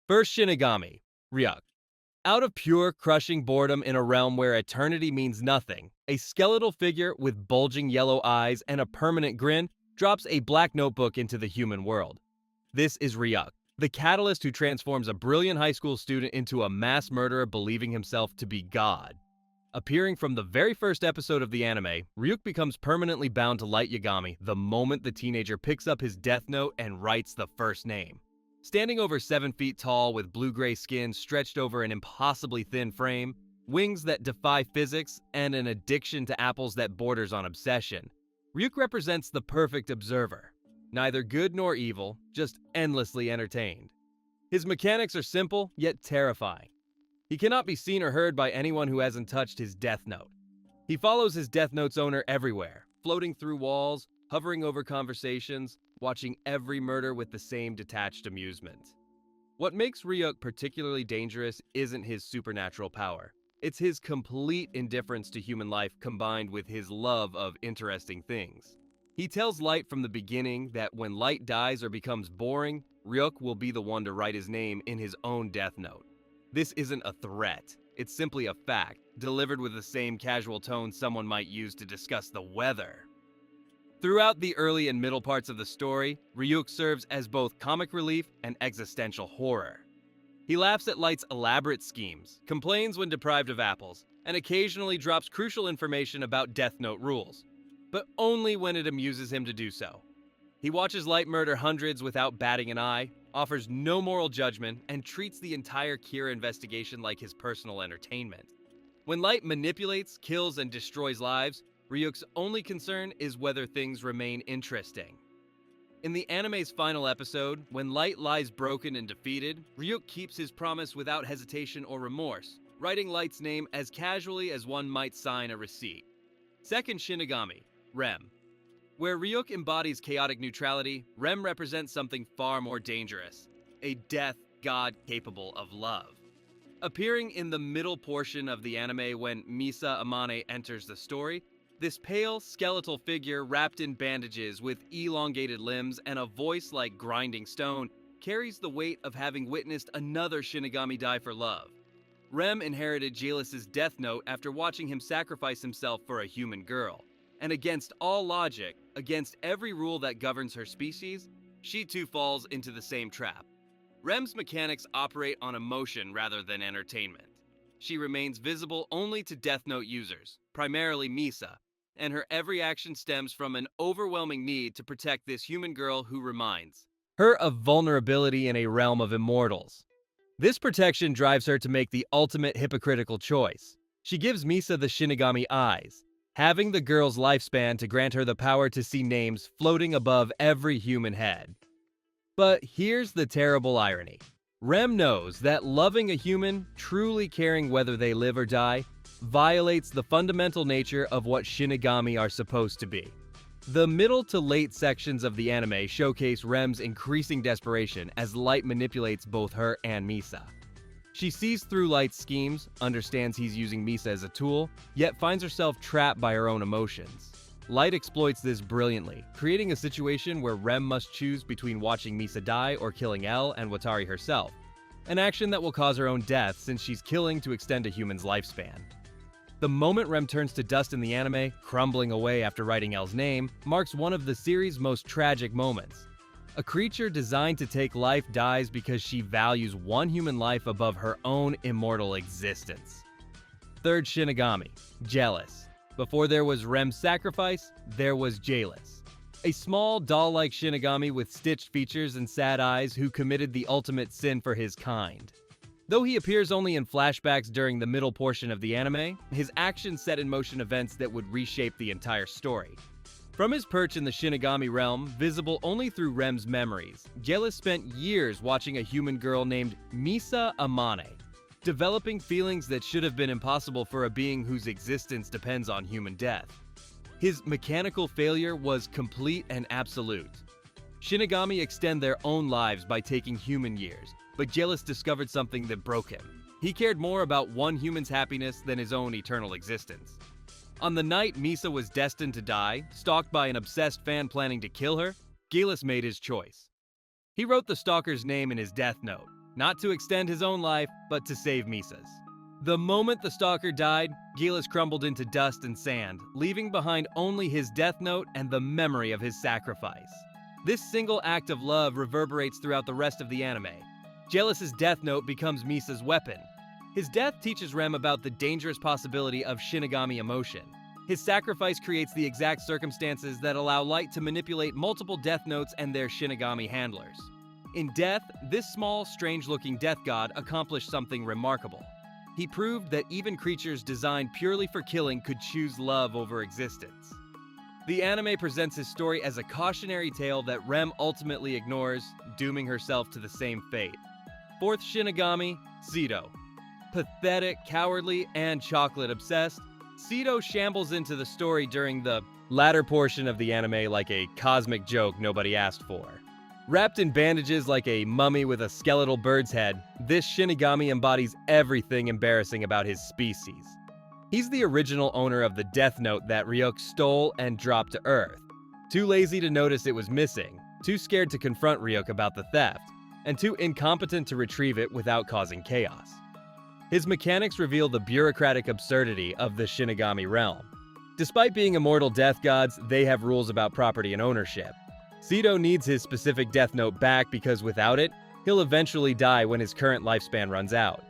First Shinigami, Ryuk. Out of pure, crushing boredom in a realm where eternity means nothing, a skeletal figure with bulging yellow eyes and a permanent grin drops a black notebook into the human world. This is Ryuk, the catalyst who transforms a brilliant high school student into a mass murderer believing himself to be God. Appearing from the very first episode of the anime, Ryuk becomes permanently bound to Light Yagami the moment the teenager picks up his death note and writes the first name. Standing over 7 feet tall with blue-gray skin stretched over an impossibly thin frame, wings that defy physics, and an addiction to apples that borders on obsession, Ryuk represents the perfect observer. Neither good nor evil, just endlessly entertained. His mechanics are simple, yet terrifying. He cannot be seen or heard by anyone who hasn't touched his death note. He follows his death note's owner everywhere, floating through walls, hovering over conversations, watching every murder with the same detached amusement. What makes Ryuk particularly dangerous isn't his supernatural power. It's his complete indifference to human life combined with his love of interesting things. He tells Light from the beginning that when Light dies or becomes boring, Ryuk will be the one to write his name in his own death note. This isn't a threat, it's simply a fact, delivered with the same casual tone someone might use to discuss the weather. Throughout the early and middle parts of the story, Ryuk serves as both comic relief and existential horror. He laughs at Light's elaborate schemes, complains when deprived of apples, and occasionally drops crucial information about Death Note rules, but only when it amuses him to do so. He watches Light murder hundreds without batting an eye, offers no moral judgment, and treats the entire Kira investigation like his personal entertainment. When Light manipulates, kills, and destroys lives, Ryuk's only concern is whether things remain interesting. In the anime's final episode, when Light lies broken and defeated, Ryuk keeps his promise without hesitation or remorse, writing Light's name as casually as one might sign a receipt. Second Shinigami, Rem. Where Ryuk embodies chaotic neutrality, Rem represents something far more dangerous, a death god capable of love. Appearing in the middle portion of the anime when Misa Amane enters the story, this pale, skeletal figure wrapped in bandages with elongated limbs and a voice like grinding stone carries the weight of having witnessed another Shinigami die for love. Rem inherited Gelus' death note after watching him sacrifice himself for a human girl. And against all logic, against every rule that governs her species, she too falls into the same trap. Rem's mechanics operate on emotion rather than entertainment. She remains visible only to Death Note users, primarily Misa, and her every action stems from an overwhelming need to protect this human girl who reminds her of vulnerability in a realm of immortals. This protection drives her to make the ultimate hypocritical choice. She gives Misa the Shinigami Eyes, having the girl's lifespan to grant her the power to see names floating above every human head. But here's the terrible irony. Rem knows that loving a human, truly caring whether they live or die, violates the fundamental nature of what Shinigami are supposed to be. The middle to late sections of the anime showcase Rem's increasing desperation as Light manipulates both her and Misa. She sees through Light's schemes, understands he's using Misa as a tool, yet finds herself trapped by her own emotions. Light exploits this brilliantly, creating a situation where Rem must choose between watching Misa die or killing L and Watari herself, an action that will cause her own death since she's killing to extend a human's lifespan. The moment Rem turns to dust in the anime, crumbling away after writing L's name, marks one of the series' most tragic moments. A creature designed to take life dies because she values one human life above her own immortal existence. Third Shinigami, Gelus. Before there was Rem's sacrifice, there was Gelus, a small, doll-like Shinigami with stitched features and sad eyes who committed the ultimate sin for his kind. Though he appears only in flashbacks during the middle portion of the anime, his actions set in motion events that would reshape the entire story. From his perch in the Shinigami Realm, visible only through Rem's memories, Gelus spent years watching a human girl named Misa Amane, developing feelings that should have been impossible for a being whose existence depends on human death. His mechanical failure was complete and absolute. Shinigami extend their own lives by taking human years, but Gelus discovered something that broke him. He cared more about one human's happiness than his own eternal existence. On the night Misa was destined to die, stalked by an obsessed fan planning to kill her, Gelus made his choice. He wrote the stalker's name in his death note, not to extend his own life, but to save Misa's. The moment the stalker died, Gelus crumbled into dust and sand, leaving behind only his death note and the memory of his sacrifice. This single act of love reverberates throughout the rest of the anime. Gelus's death note becomes Misa's weapon. His death teaches Rem about the dangerous possibility of Shinigami emotion. His sacrifice creates the exact circumstances that allow Light to manipulate multiple death notes and their Shinigami handlers. In death, this small, strange-looking death god accomplished something remarkable. He proved that even creatures designed purely for killing could choose love over existence. The anime presents his story as a cautionary tale that Rem ultimately ignores, dooming herself to the same fate. Fourth Shinigami, Sidoh. Pathetic, cowardly, and chocolate-obsessed, Sidoh shambles into the story during the latter portion of the anime like a cosmic joke nobody asked for. Wrapped in bandages like a mummy with a skeletal bird's head, this Shinigami embodies everything embarrassing about his species. He's the original owner of the Death Note that Ryuk stole and dropped to Earth. Too lazy to notice it was missing, too scared to confront Ryuk about the theft, and too incompetent to retrieve it without causing chaos. His mechanics reveal the bureaucratic absurdity of the Shinigami Realm. Despite being immortal death gods, they have rules about property and ownership. Sidoh needs his specific Death Note back because without it, he'll eventually die when his current lifespan runs out.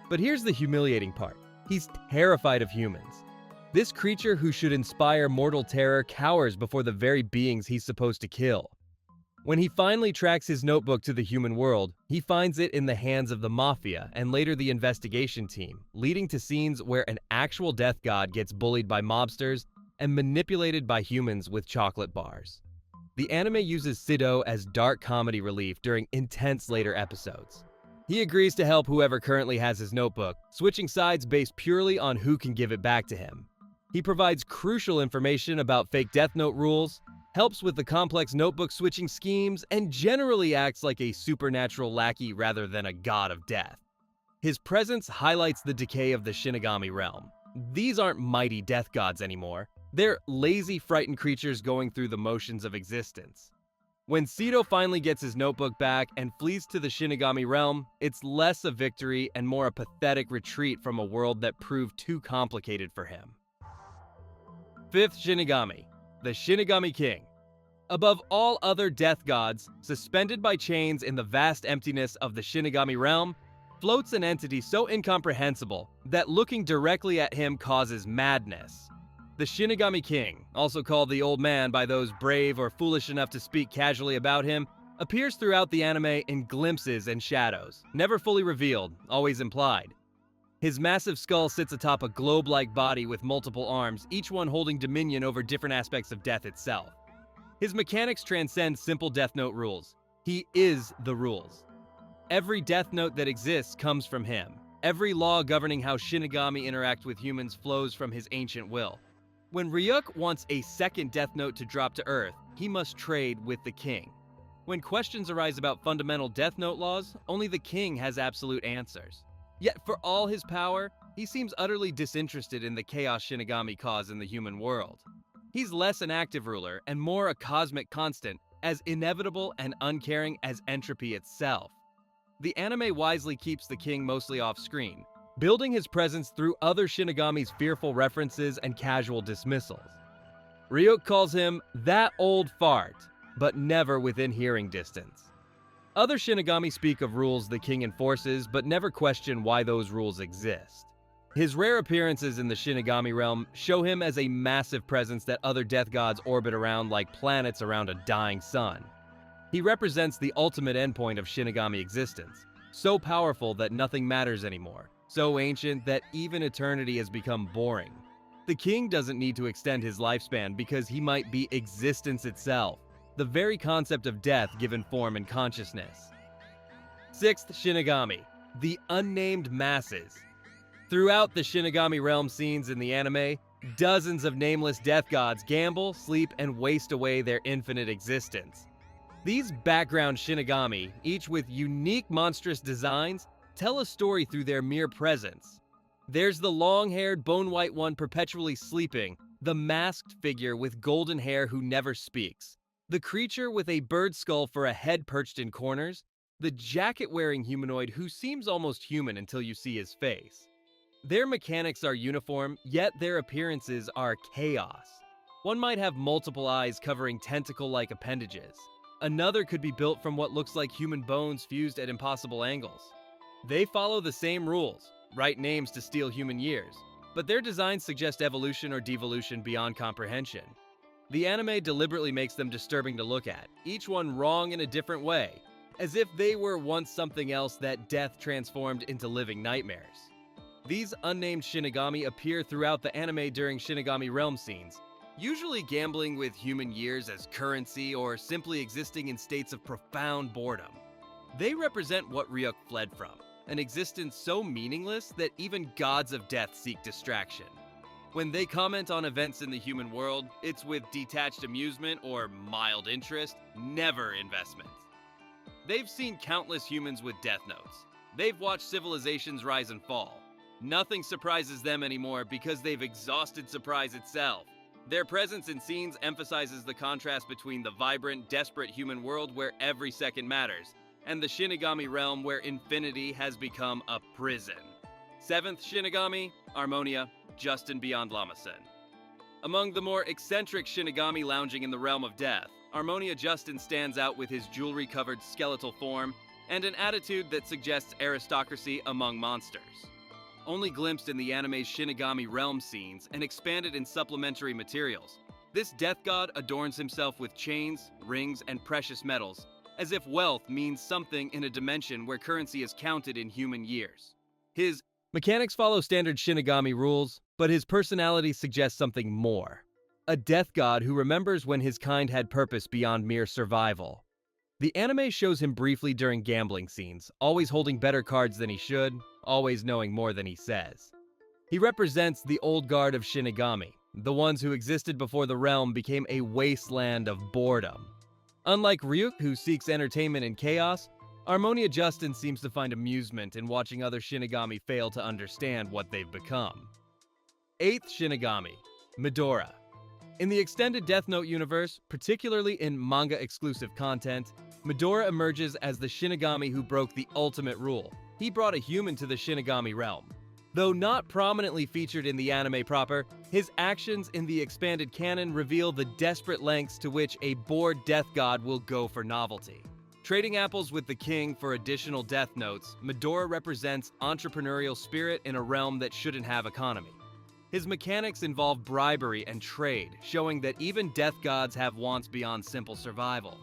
But here's the humiliating part. He's terrified of humans. This creature who should inspire mortal terror cowers before the very beings he's supposed to kill. When he finally tracks his notebook to the human world, he finds it in the hands of the Mafia and later the investigation team, leading to scenes where an actual death god gets bullied by mobsters and manipulated by humans with chocolate bars. The anime uses Sidoh as dark comedy relief during intense later episodes. He agrees to help whoever currently has his notebook, switching sides based purely on who can give it back to him. He provides crucial information about fake Death Note rules, helps with the complex notebook switching schemes, and generally acts like a supernatural lackey rather than a god of death. His presence highlights the decay of the Shinigami Realm. These aren't mighty death gods anymore. They're lazy, frightened creatures going through the motions of existence. When Sidoh finally gets his notebook back and flees to the Shinigami Realm, it's less a victory and more a pathetic retreat from a world that proved too complicated for him. Fifth Shinigami, the Shinigami King. Above all other death gods, suspended by chains in the vast emptiness of the Shinigami Realm, floats an entity so incomprehensible that looking directly at him causes madness. The Shinigami King, also called the Old Man by those brave or foolish enough to speak casually about him, appears throughout the anime in glimpses and shadows, never fully revealed, always implied. His massive skull sits atop a globe-like body with multiple arms, each one holding dominion over different aspects of death itself. His mechanics transcend simple Death Note rules. He is the rules. Every Death Note that exists comes from him. Every law governing how Shinigami interact with humans flows from his ancient will. When Ryuk wants a second Death Note to drop to Earth, he must trade with the King. When questions arise about fundamental Death Note laws, only the King has absolute answers. Yet for all his power, he seems utterly disinterested in the chaos Shinigami cause in the human world. He's less an active ruler and more a cosmic constant, as inevitable and uncaring as entropy itself. The anime wisely keeps the King mostly off-screen, building his presence through other Shinigami's fearful references and casual dismissals. Ryuk calls him that old fart, but never within hearing distance. Other Shinigami speak of rules the King enforces, but never question why those rules exist. His rare appearances in the Shinigami Realm show him as a massive presence that other death gods orbit around like planets around a dying sun. He represents the ultimate endpoint of Shinigami existence, so powerful that nothing matters anymore, so ancient that even eternity has become boring. The King doesn't need to extend his lifespan because he might be existence itself, the very concept of death given form and consciousness. Sixth Shinigami, the Unnamed Masses. Throughout the Shinigami Realm scenes in the anime, dozens of nameless death gods gamble, sleep, and waste away their infinite existence. These background Shinigami, each with unique monstrous designs, tell a story through their mere presence. There's the long-haired, bone-white one perpetually sleeping, the masked figure with golden hair who never speaks, the creature with a bird skull for a head perched in corners, the jacket-wearing humanoid who seems almost human until you see his face. Their mechanics are uniform, yet their appearances are chaos. One might have multiple eyes covering tentacle-like appendages. Another could be built from what looks like human bones fused at impossible angles. They follow the same rules, right names to steal human years, but their designs suggest evolution or devolution beyond comprehension. The anime deliberately makes them disturbing to look at, each one wrong in a different way, as if they were once something else that death transformed into living nightmares. These unnamed Shinigami appear throughout the anime during Shinigami Realm scenes, usually gambling with human years as currency or simply existing in states of profound boredom. They represent what Ryuk fled from, an existence so meaningless that even gods of death seek distraction. When they comment on events in the human world, it's with detached amusement or mild interest, never investment. They've seen countless humans with death notes. They've watched civilizations rise and fall. Nothing surprises them anymore because they've exhausted surprise itself. Their presence in scenes emphasizes the contrast between the vibrant, desperate human world where every second matters, and the Shinigami Realm where infinity has become a prison. 7th Shinigami, Armonia Justin Beyondllamason. Among the more eccentric Shinigami lounging in the realm of death, Armonia Justin stands out with his jewelry-covered skeletal form and an attitude that suggests aristocracy among monsters. Only glimpsed in the anime's Shinigami Realm scenes and expanded in supplementary materials, this death god adorns himself with chains, rings, and precious metals, as if wealth means something in a dimension where currency is counted in human years. His mechanics follow standard Shinigami rules, but his personality suggests something more. A death god who remembers when his kind had purpose beyond mere survival. The anime shows him briefly during gambling scenes, always holding better cards than he should, always knowing more than he says. He represents the old guard of Shinigami, the ones who existed before the realm became a wasteland of boredom. Unlike Ryuk, who seeks entertainment in chaos, Armonia Justin seems to find amusement in watching other Shinigami fail to understand what they've become. 8th Shinigami, Midora. In the extended Death Note universe, particularly in manga-exclusive content, Midora emerges as the Shinigami who broke the ultimate rule. He brought a human to the Shinigami realm. Though not prominently featured in the anime proper, his actions in the expanded canon reveal the desperate lengths to which a bored death god will go for novelty. Trading apples with the king for additional death notes, Midora represents entrepreneurial spirit in a realm that shouldn't have economy. His mechanics involve bribery and trade, showing that even death gods have wants beyond simple survival.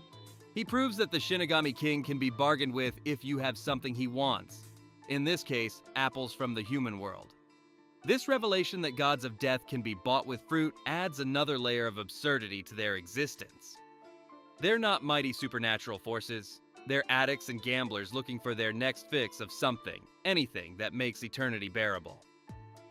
He proves that the Shinigami King can be bargained with if you have something he wants. In this case, apples from the human world. This revelation that gods of death can be bought with fruit adds another layer of absurdity to their existence. They're not mighty supernatural forces. They're addicts and gamblers looking for their next fix of something, anything that makes eternity bearable.